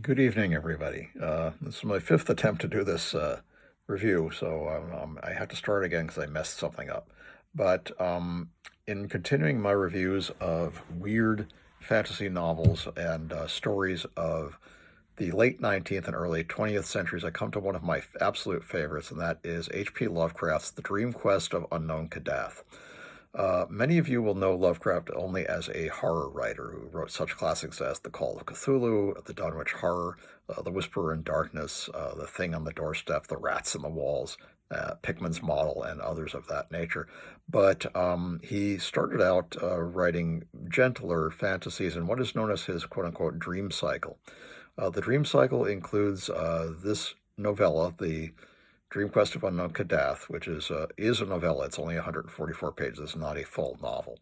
Good evening, everybody. This is my fifth attempt to do this review, so I had to start again because I messed something up. But in continuing my reviews of weird fantasy novels and stories of the late 19th and early 20th centuries, I come to one of my absolute favorites, and that is H.P. Lovecraft's The Dream Quest of Unknown Kadath. Many of you will know Lovecraft only as a horror writer who wrote such classics as The Call of Cthulhu, The Dunwich Horror, The Whisperer in Darkness, The Thing on the Doorstep, The Rats in the Walls, Pickman's Model, and others of that nature. But he started out writing gentler fantasies in what is known as his quote-unquote dream cycle. The dream cycle includes this novella, The Dream Quest of Unknown Kadath, which is a novella. It's only 144 pages. It's not a full novel.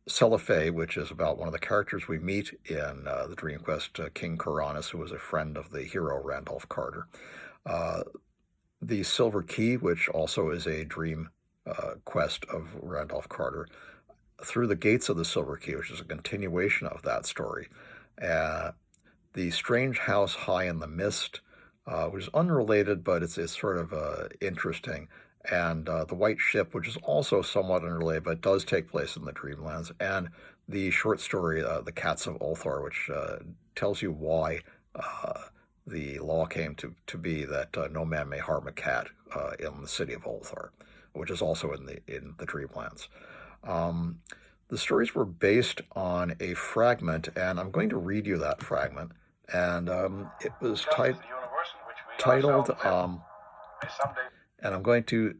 Celiphae, which is about one of the characters we meet in the Dream Quest, King Kuranes, who was a friend of the hero Randolph Carter. The Silver Key, which also is a dream quest of Randolph Carter. Through the Gates of the Silver Key, which is a continuation of that story. The Strange House High in the Mist, which is unrelated, but it's sort of interesting. And The White Ship, which is also somewhat unrelated, but does take place in the Dreamlands. And the short story, The Cats of Ulthar, which tells you why the law came to be that no man may harm a cat in the city of Ulthar, which is also in the Dreamlands. The stories were based on a fragment, and I'm going to read you that fragment. And it was titled, and I'm going to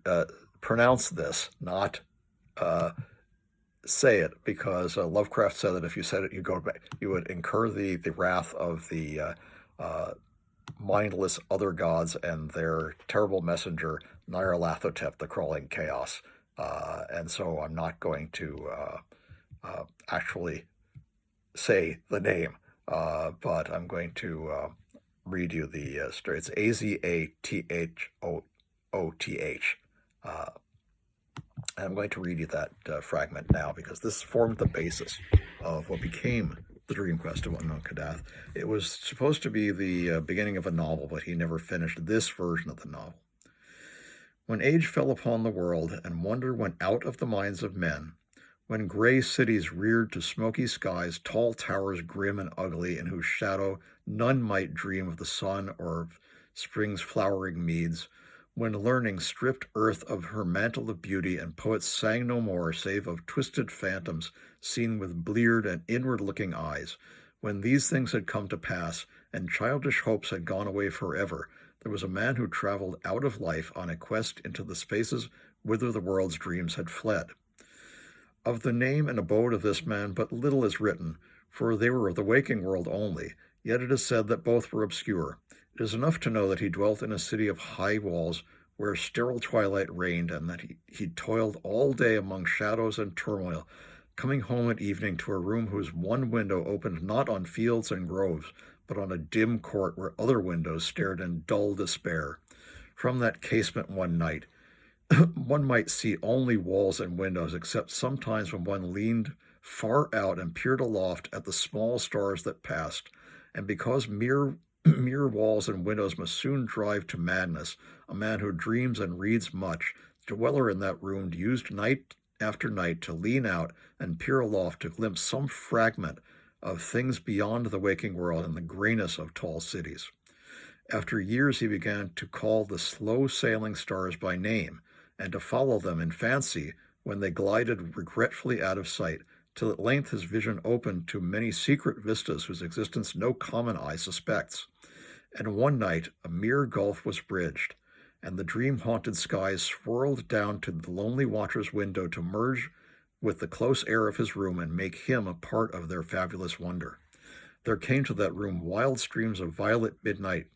pronounce this, not say it, because Lovecraft said that if you said it, you would incur the wrath of the mindless other gods and their terrible messenger, Nyarlathotep, the Crawling Chaos. And so I'm not going to actually say the name, but I'm going to read you the story. It's Azathoth. And I'm going to read you that fragment now because this formed the basis of what became The Dream Quest of Unknown Kadath. It was supposed to be the beginning of a novel, but he never finished this version of the novel. When age fell upon the world and wonder went out of the minds of men, when gray cities reared to smoky skies tall towers grim and ugly in whose shadow none might dream of the sun or of spring's flowering meads, when learning stripped earth of her mantle of beauty and poets sang no more save of twisted phantoms seen with bleared and inward-looking eyes, when these things had come to pass and childish hopes had gone away forever, there was a man who traveled out of life on a quest into the spaces whither the world's dreams had fled. Of the name and abode of this man but little is written, for they were of the waking world only, yet it is said that both were obscure. It is enough to know that he dwelt in a city of high walls, where sterile twilight reigned, and that he toiled all day among shadows and turmoil, coming home at evening to a room whose one window opened not on fields and groves, but on a dim court where other windows stared in dull despair. From that casement one night, one might see only walls and windows, except sometimes when one leaned far out and peered aloft at the small stars that passed, and because mere walls and windows must soon drive to madness, a man who dreams and reads much, the dweller in that room used night after night to lean out and peer aloft to glimpse some fragment of things beyond the waking world and the grayness of tall cities. After years he began to call the slow-sailing stars by name, and to follow them in fancy when they glided regretfully out of sight, till at length his vision opened to many secret vistas whose existence no common eye suspects. And one night a mere gulf was bridged, and the dream-haunted skies swirled down to the lonely watcher's window to merge with the close air of his room and make him a part of their fabulous wonder. There came to that room wild streams of violet midnight,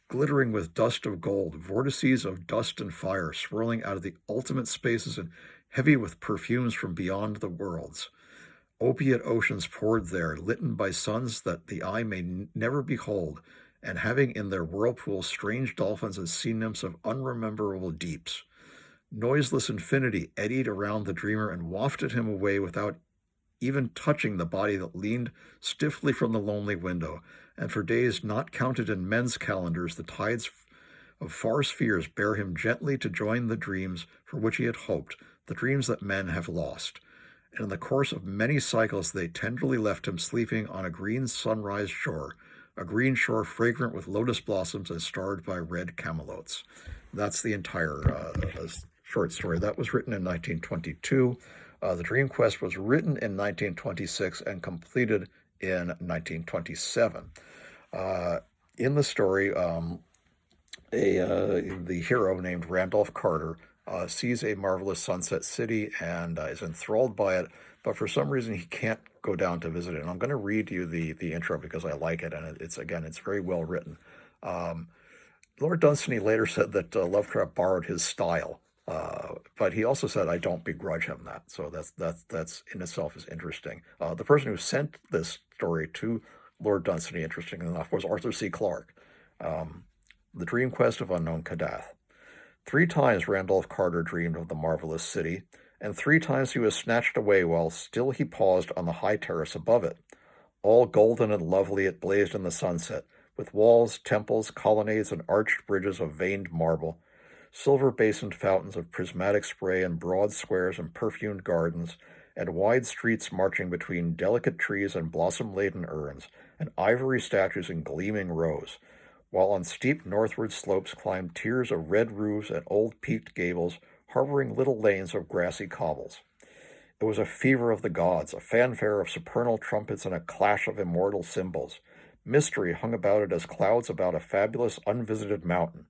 glittering with dust of gold, vortices of dust and fire swirling out of the ultimate spaces and heavy with perfumes from beyond the worlds. Opiate oceans poured there, litten by suns that the eye may never behold, and having in their whirlpools strange dolphins and sea nymphs of unrememberable deeps. Noiseless infinity eddied around the dreamer and wafted him away without even touching the body that leaned stiffly from the lonely window, and for days not counted in men's calendars the tides of far spheres bear him gently to join the dreams for which he had hoped, the dreams that men have lost. And in the course of many cycles they tenderly left him sleeping on a green sunrise shore, a green shore fragrant with lotus blossoms and starred by red camelotes. That's the entire short story. That was written in 1922. The Dream Quest was written in 1926 and completed in 1927. In the story, the hero named Randolph Carter sees a marvelous sunset city and is enthralled by it, but for some reason he can't go down to visit it. And I'm going to read you the intro because I like it, and it's very well written. Lord Dunsany later said that Lovecraft borrowed his style, but he also said, "I don't begrudge him that." So that's in itself is interesting. The person who sent this story to Lord Dunsany, interesting enough, was Arthur C. Clarke. The Dream Quest of Unknown Kadath. 3 times Randolph Carter dreamed of the marvelous city, and 3 times he was snatched away while still he paused on the high terrace above it. All golden and lovely it blazed in the sunset, with walls, temples, colonnades, and arched bridges of veined marble, silver-basined fountains of prismatic spray, and broad squares and perfumed gardens, and wide streets marching between delicate trees and blossom-laden urns, and ivory statues in gleaming rows, while on steep northward slopes climbed tiers of red roofs and old peaked gables, harboring little lanes of grassy cobbles. It was a fever of the gods, a fanfare of supernal trumpets, and a clash of immortal cymbals. Mystery hung about it as clouds about a fabulous, unvisited mountain.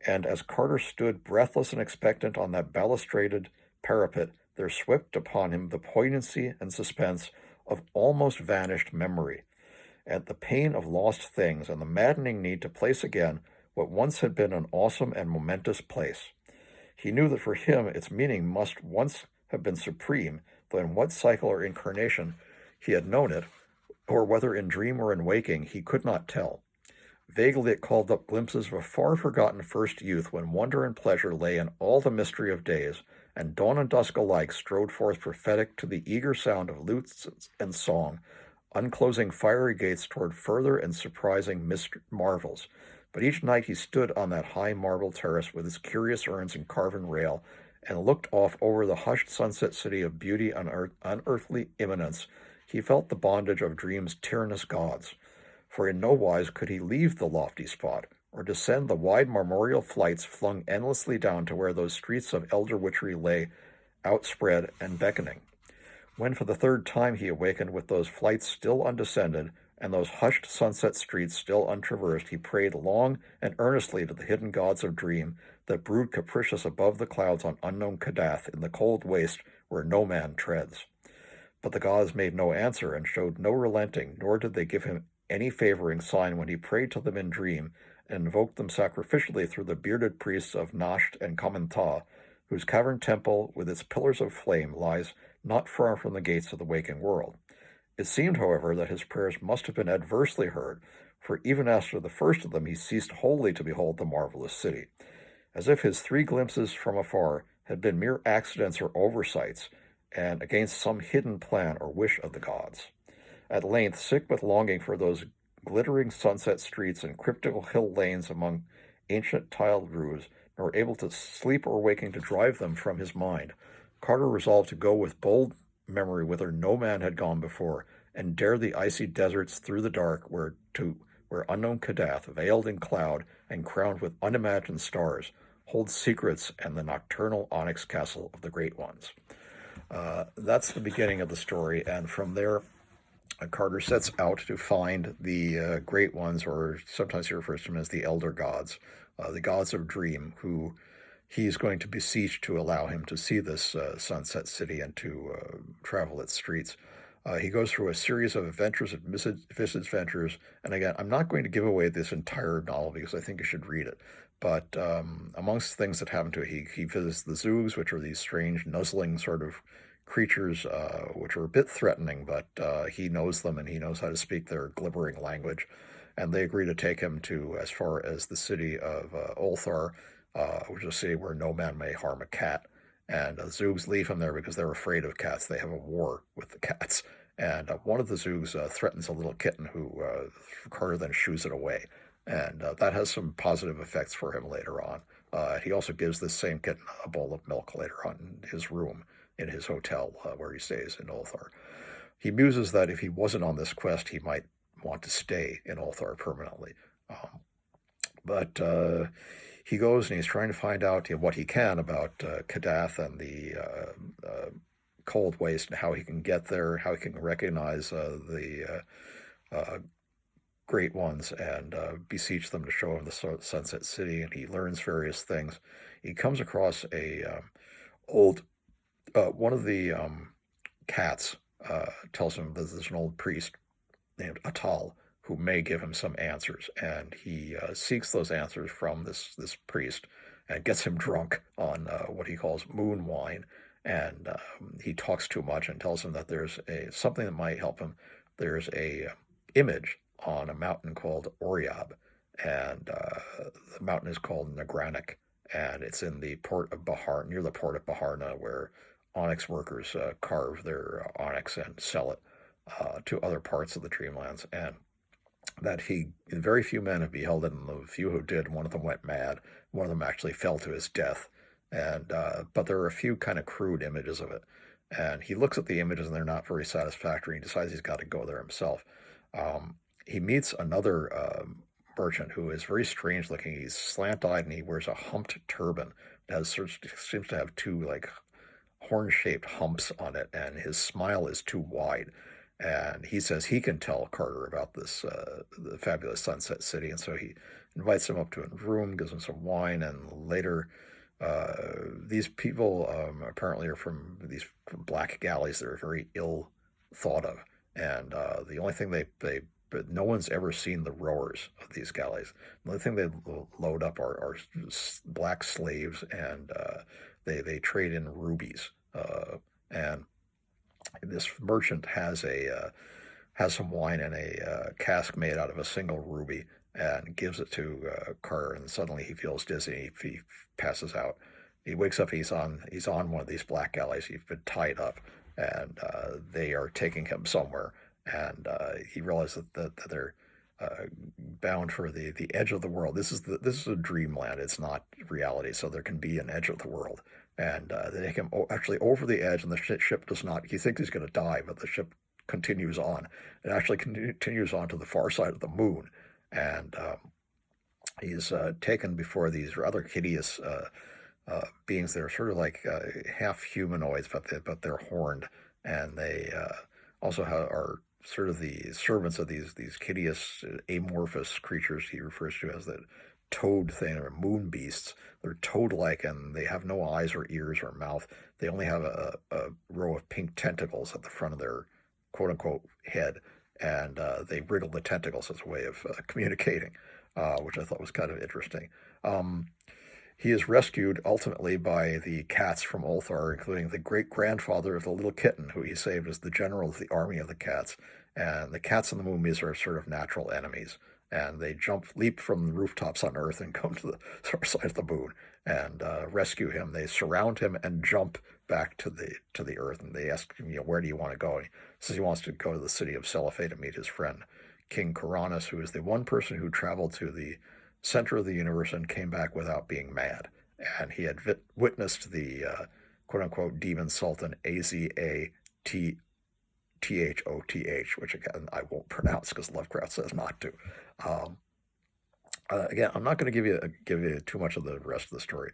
And as Carter stood breathless and expectant on that balustraded parapet, there swept upon him the poignancy and suspense of almost vanished memory, and the pain of lost things, and the maddening need to place again what once had been an awesome and momentous place. He knew that for him its meaning must once have been supreme, though in what cycle or incarnation he had known it, or whether in dream or in waking, he could not tell. Vaguely it called up glimpses of a far-forgotten first youth when wonder and pleasure lay in all the mystery of days, and dawn and dusk alike strode forth prophetic to the eager sound of lutes and song, unclosing fiery gates toward further and surprising marvels. But each night he stood on that high marble terrace with its curious urns and carven rail, and looked off over the hushed sunset city of beauty and unearthly imminence. He felt the bondage of dream's tyrannous gods, for in no wise could he leave the lofty spot, or descend the wide marmoreal flights flung endlessly down to where those streets of elder witchery lay outspread and beckoning. When for the 3rd time he awakened with those flights still undescended, and those hushed sunset streets still untraversed, he prayed long and earnestly to the hidden gods of dream that brood capricious above the clouds on unknown Kadath in the cold waste where no man treads. But the gods made no answer and showed no relenting, nor did they give him any favoring sign when he prayed to them in dream and invoked them sacrificially through the bearded priests of Nasht and Kamantah, whose cavern temple with its pillars of flame lies not far from the gates of the waking world. It seemed, however, that his prayers must have been adversely heard, for even after the first of them he ceased wholly to behold the marvelous city, as if his 3 glimpses from afar had been mere accidents or oversights, and against some hidden plan or wish of the gods. At length, sick with longing for those glittering sunset streets and cryptical hill lanes among ancient tiled roofs, nor able to sleep or waking to drive them from his mind, Carter resolved to go with bold memory whither no man had gone before, and dare the icy deserts through the dark where unknown Kadath, veiled in cloud and crowned with unimagined stars, holds secrets and the nocturnal onyx castle of the great ones. That's the beginning of the story, and from there Carter sets out to find the great ones, or sometimes he refers to them as the elder gods, the gods of dream, who he's going to beseech to allow him to see this sunset city and to travel its streets. He goes through a series of adventures and misadventures, and again, I'm not going to give away this entire novel because I think you should read it, but amongst things that happen to it, he visits the Zoogs, which are these strange, nuzzling sort of creatures, which are a bit threatening, but he knows them and he knows how to speak their glibbering language, and they agree to take him to as far as the city of Ulthar, which is a city where no man may harm a cat, And the Zoogs leave him there because they're afraid of cats. They have a war with the cats. And one of the Zoogs threatens a little kitten who Carter then shoos it away. And that has some positive effects for him later on. He also gives this same kitten a bowl of milk later on in his room in his hotel where he stays in Ulthar. He muses that if he wasn't on this quest, he might want to stay in Ulthar permanently. But he goes and he's trying to find out what he can about Kadath and the cold waste and how he can get there, how he can recognize the great ones and beseech them to show him the Sunset City. And he learns various things. He comes across one of the cats tells him that there's an old priest named Atal who may give him some answers, and he seeks those answers from this priest and gets him drunk on what he calls moon wine, and he talks too much and tells him that there's something that might help him. There's a image on a mountain called Oryab, and the mountain is called Nagranik, and it's in the port of Bahar, near the port of Baharna, where onyx workers carve their onyx and sell it to other parts of the Dreamlands, and that very few men have beheld it, and the few who did, one of them went mad. One of them actually fell to his death, and but there are a few kind of crude images of it. And he looks at the images, and they're not very satisfactory. He decides he's got to go there himself. He meets another merchant who is very strange looking. He's slant-eyed, and he wears a humped turban that seems to have two like horn-shaped humps on it, and his smile is too wide. And he says he can tell Carter about this the fabulous Sunset City, and so he invites him up to a room, gives him some wine, and later these people apparently are from these black galleys that are very ill thought of, and the only thing but no one's ever seen the rowers of these galleys. The only thing they load up are black slaves, and they trade in rubies, and this merchant has some wine in a cask made out of a single ruby and gives it to Carter, and suddenly he feels dizzy. He passes out. He wakes up. He's on one of these black galleys. He's been tied up, and they are taking him somewhere. And he realizes that they're bound for the edge of the world. This is a dreamland. It's not reality. So there can be an edge of the world. And they take him actually over the edge, and the ship does not. He thinks he's going to die, but the ship continues on. It actually continues on to the far side of the moon, and he's taken before these rather hideous beings. They're sort of like half humanoids, but they're horned, and they also are sort of the servants of these hideous amorphous creatures he refers to as the toad thing, or moon beasts. They're toad-like, and they have no eyes or ears or mouth. They only have a row of pink tentacles at the front of their quote-unquote head, and they wriggle the tentacles as a way of communicating, which I thought was kind of interesting. He is rescued ultimately by the cats from Ulthar, including the great-grandfather of the little kitten who he saved as the general of the army of the cats. And the cats and the moonbeams are sort of natural enemies. And they leap from the rooftops on Earth and come to the far side of the moon and rescue him. They surround him and jump back to the Earth. And they ask him, where do you want to go? And he says he wants to go to the city of Celiphae to meet his friend King Koranis, who is the one person who traveled to the center of the universe and came back without being mad. And he had witnessed the quote-unquote demon sultan Azathoth, which again I won't pronounce because Lovecraft says not to. Again, I'm not going to give you too much of the rest of the story.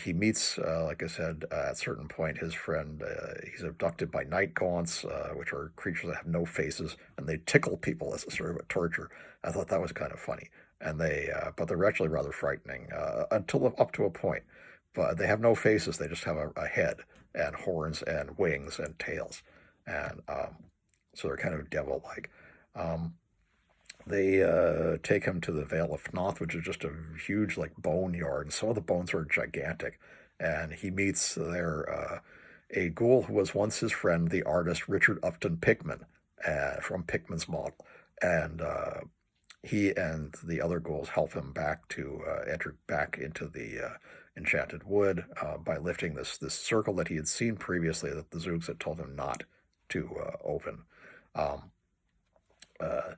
He meets, like I said, at a certain point, his friend. He's abducted by night gaunts, which are creatures that have no faces, and they tickle people as a sort of a torture. I thought that was kind of funny, and but they're actually rather frightening until up to a point. But they have no faces; they just have a head and horns and wings and tails, and so they're kind of devil-like. They take him to the Vale of Fnoth, which is just a huge like bone yard, and some of the bones are gigantic. And he meets there a ghoul who was once his friend, the artist Richard Upton Pickman, from Pickman's model. And he and the other ghouls help him back to enter back into enchanted wood by lifting this circle that he had seen previously that the Zoogs had told him not to open. Um, uh,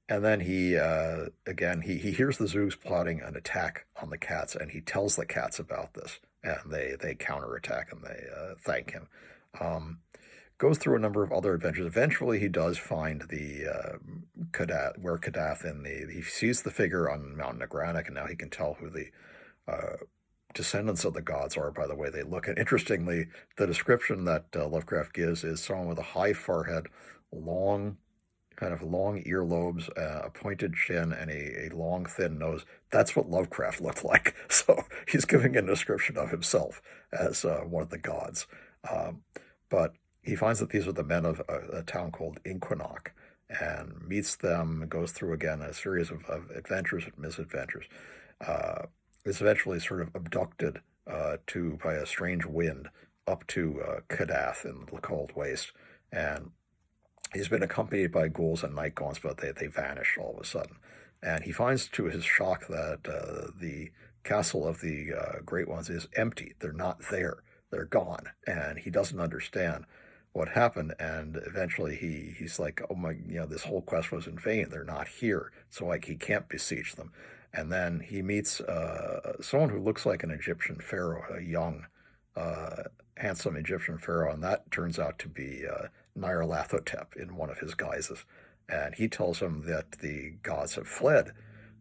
and then he hears the Zoogs plotting an attack on the cats, and he tells the cats about this, and they counterattack and they thank him. Goes through a number of other adventures. Eventually, he does find the Kadath, where Kadath he sees the figure on Mount Nagranic, and now he can tell who the descendants of the gods are by the way they look. And interestingly, the description that Lovecraft gives is someone with a high forehead, long earlobes, a pointed chin, and a long, thin nose. That's what Lovecraft looked like. So he's giving a description of himself as one of the gods. But he finds that these are the men of a town called Inquinoc, and meets them, goes through again a series of adventures and misadventures. Is eventually sort of abducted by a strange wind up to Kadath in the cold waste, and he's been accompanied by ghouls and night gaunts, but they vanish all of a sudden. And he finds to his shock that the castle of the Great Ones is empty. They're not there. They're gone. And he doesn't understand what happened. And eventually he's like, oh my, this whole quest was in vain. They're not here. So like he can't beseech them. And then he meets someone who looks like an Egyptian pharaoh, a young, handsome Egyptian pharaoh. And that turns out to be Nyarlathotep in one of his guises. And he tells him that the gods have fled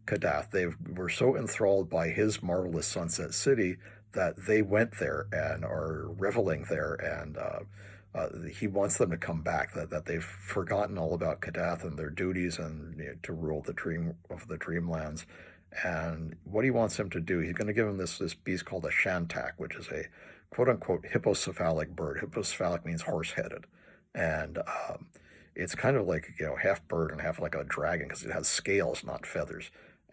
Kadath. They were so enthralled by his marvelous sunset city that they went there and are reveling there, and he wants them to come back, that they've forgotten all about Kadath and their duties and to rule the dreamlands. And what he wants him to do, he's going to give him this beast called a shantak, which is a quote-unquote hippocephalic bird. Hippocephalic means horse-headed. And it's kind of like, half bird and half like a dragon because it has scales, not feathers.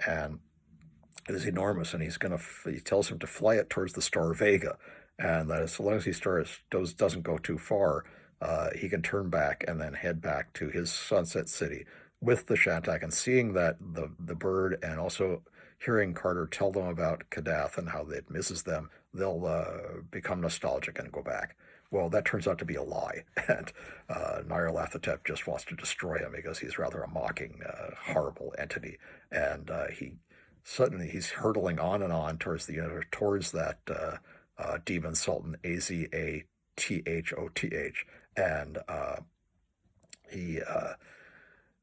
And it is enormous, and he tells him to fly it towards the star Vega, and that as long as he doesn't go too far, he can turn back and then head back to his sunset city with the shantak. And seeing that the bird, and also hearing Carter tell them about Kadath and how it misses them, they'll become nostalgic and go back. Well, that turns out to be a lie, and Nyarlathotep just wants to destroy him because he's rather a mocking, horrible entity, and suddenly he's hurtling on and on towards that demon sultan Azathoth, and he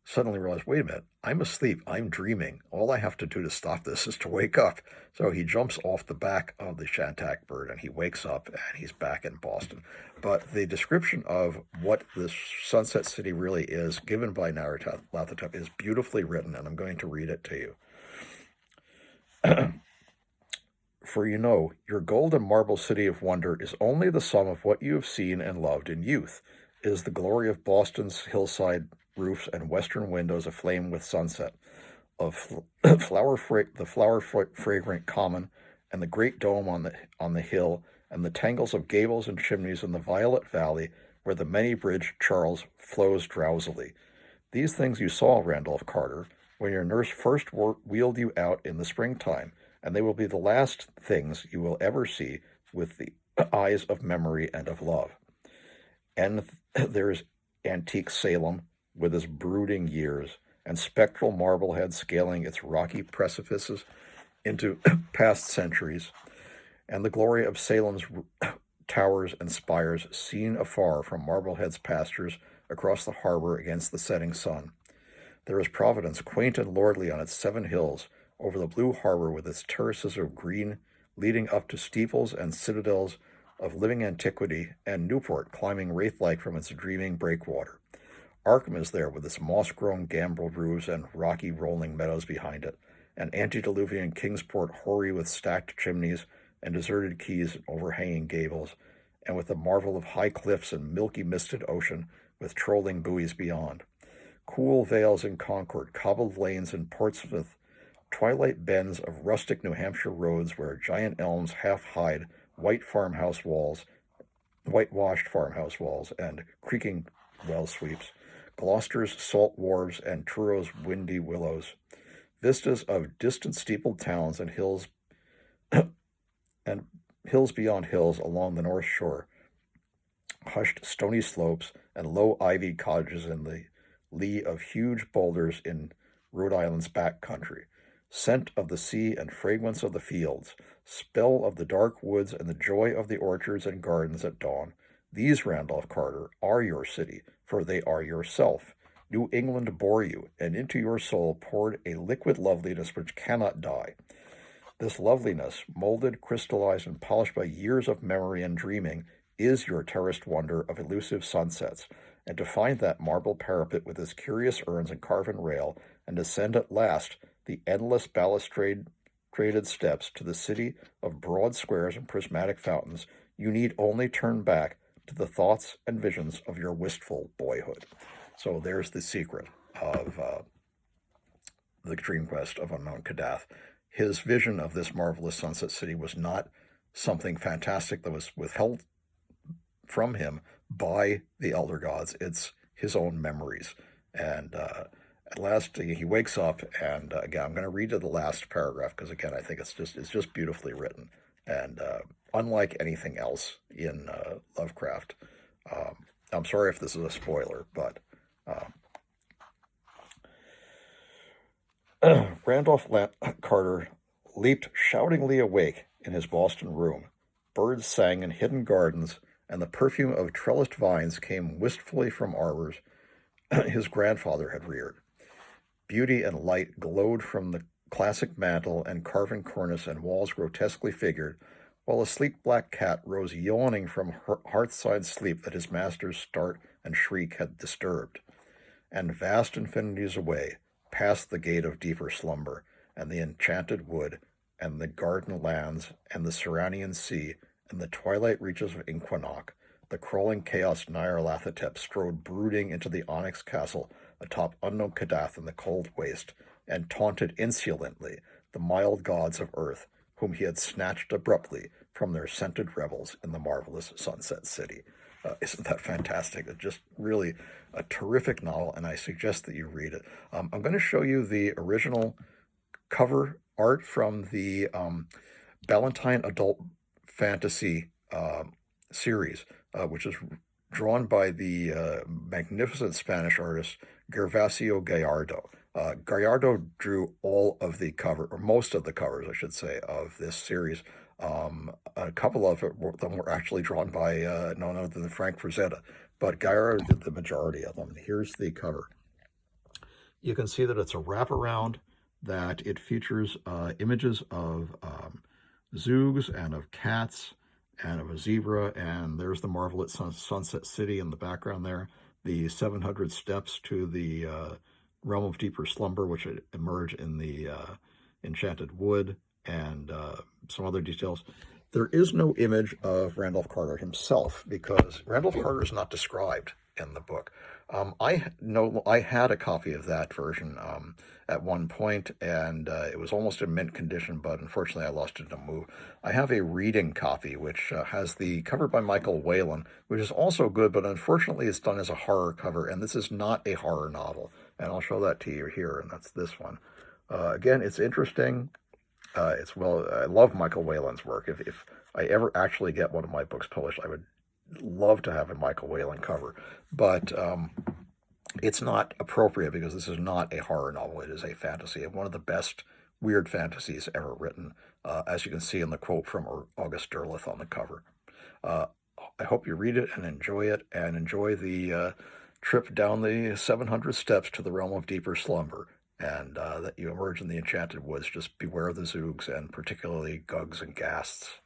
suddenly realized, wait a minute, I'm asleep, I'm dreaming. All I have to do to stop this is to wake up. So he jumps off the back of the shantak bird, and he wakes up, and he's back in Boston. But the description of what this Sunset City really is, given by Nyarlathotep, is beautifully written, and I'm going to read it to you. For your golden marble city of wonder is only the sum of what you have seen and loved in youth. It is the glory of Boston's hillside roofs and western windows aflame with sunset, of the flower-fragrant common, and the great dome on the hill, and the tangles of gables and chimneys in the violet valley where the many-bridged Charles flows drowsily. These things you saw, Randolph Carter, when your nurse first wheeled you out in the springtime, and they will be the last things you will ever see with the eyes of memory and of love. And there is antique Salem, with its brooding years, and spectral Marblehead scaling its rocky precipices into past centuries, and the glory of Salem's towers and spires seen afar from Marblehead's pastures across the harbor against the setting sun. There is Providence, quaint and lordly on its 7 hills, over the blue harbor with its terraces of green leading up to steeples and citadels of living antiquity, and Newport climbing wraith-like from its dreaming breakwater. Arkham is there with its moss-grown gambrel roofs and rocky rolling meadows behind it, and antediluvian Kingsport hoary with stacked chimneys and deserted quays and overhanging gables, and with the marvel of high cliffs and milky misted ocean with trolling buoys beyond. Cool vales in Concord, cobbled lanes in Portsmouth, twilight bends of rustic New Hampshire roads where giant elms half hide whitewashed farmhouse walls, and creaking well sweeps, Gloucester's salt wharves and Truro windy willows, vistas of distant steepled towns and hills and hills beyond hills along the north shore, hushed stony slopes and low ivied cottages in the lee of huge boulders in Rhode Island's back country, scent of the sea and fragrance of the fields, spell of the dark woods and the joy of the orchards and gardens at dawn. These, Randolph Carter, are your city, for they are yourself. New England bore you, and into your soul poured a liquid loveliness which cannot die. This loveliness, molded, crystallized, and polished by years of memory and dreaming, is your terraced wonder of elusive sunsets, and to find that marble parapet with its curious urns and carven rail, and descend at last the endless balustraded steps to the city of broad squares and prismatic fountains, you need only turn back to the thoughts and visions of your wistful boyhood. So there's the secret of the dream quest of unknown Kadath. His vision of this marvelous sunset city was not something fantastic that was withheld from him by the elder gods. It's his own memories. And at last he wakes up, and again, I'm going to read to the last paragraph because again, I think it's just beautifully written, and unlike anything else in Lovecraft. I'm sorry if this is a spoiler, but Randolph Carter leaped shoutingly awake in his Boston room. Birds sang in hidden gardens, and the perfume of trellised vines came wistfully from arbors his grandfather had reared. Beauty and light glowed from the classic mantel and carven cornice and walls grotesquely figured, while a sleek black cat rose yawning from hearthside sleep that his master's start and shriek had disturbed. And vast infinities away, past the gate of deeper slumber, and the enchanted wood, and the garden lands, and the Seranian sea, and the twilight reaches of Inquanac, the crawling chaos Nyarlathotep strode brooding into the onyx castle atop unknown Kadath in the cold waste, and taunted insolently the mild gods of earth, whom he had snatched abruptly from their scented revels in the marvelous Sunset City. Isn't that fantastic? It's just really a terrific novel, and I suggest that you read it. I'm going to show you the original cover art from the Ballantine Adult Fantasy series, which is drawn by the magnificent Spanish artist Gervasio Gallardo. Gallardo drew all of the cover, or most of the covers, I should say, of this series. A couple of them were actually drawn by none other than Frank Frazetta, but Gallardo did the majority of them. Here's the cover. You can see that it's a wraparound, that it features images of zoogs and of cats and of a zebra, and there's the marvelous Sunset City in the background there, the 700 steps to the Realm of Deeper Slumber, which emerge in the Enchanted Wood, and some other details. There is no image of Randolph Carter himself because Randolph Carter is not described in the book. I had a copy of that version at one point, and it was almost in mint condition, but unfortunately I lost it in a move. I have a reading copy, which has the cover by Michael Whalen, which is also good, but unfortunately it's done as a horror cover, and this is not a horror novel. And I'll show that to you here, and that's this one. Again, it's interesting. I love Michael Whalen's work. If I ever actually get one of my books published, I would love to have a Michael Whalen cover, but it's not appropriate because this is not a horror novel. It is a fantasy, and one of the best weird fantasies ever written, as you can see in the quote from August Derleth on the cover. I hope you read it and enjoy the trip down the 700 steps to the Realm of Deeper Slumber, and that you emerge in the Enchanted Woods. Just beware of the zoogs, and particularly gugs and ghasts.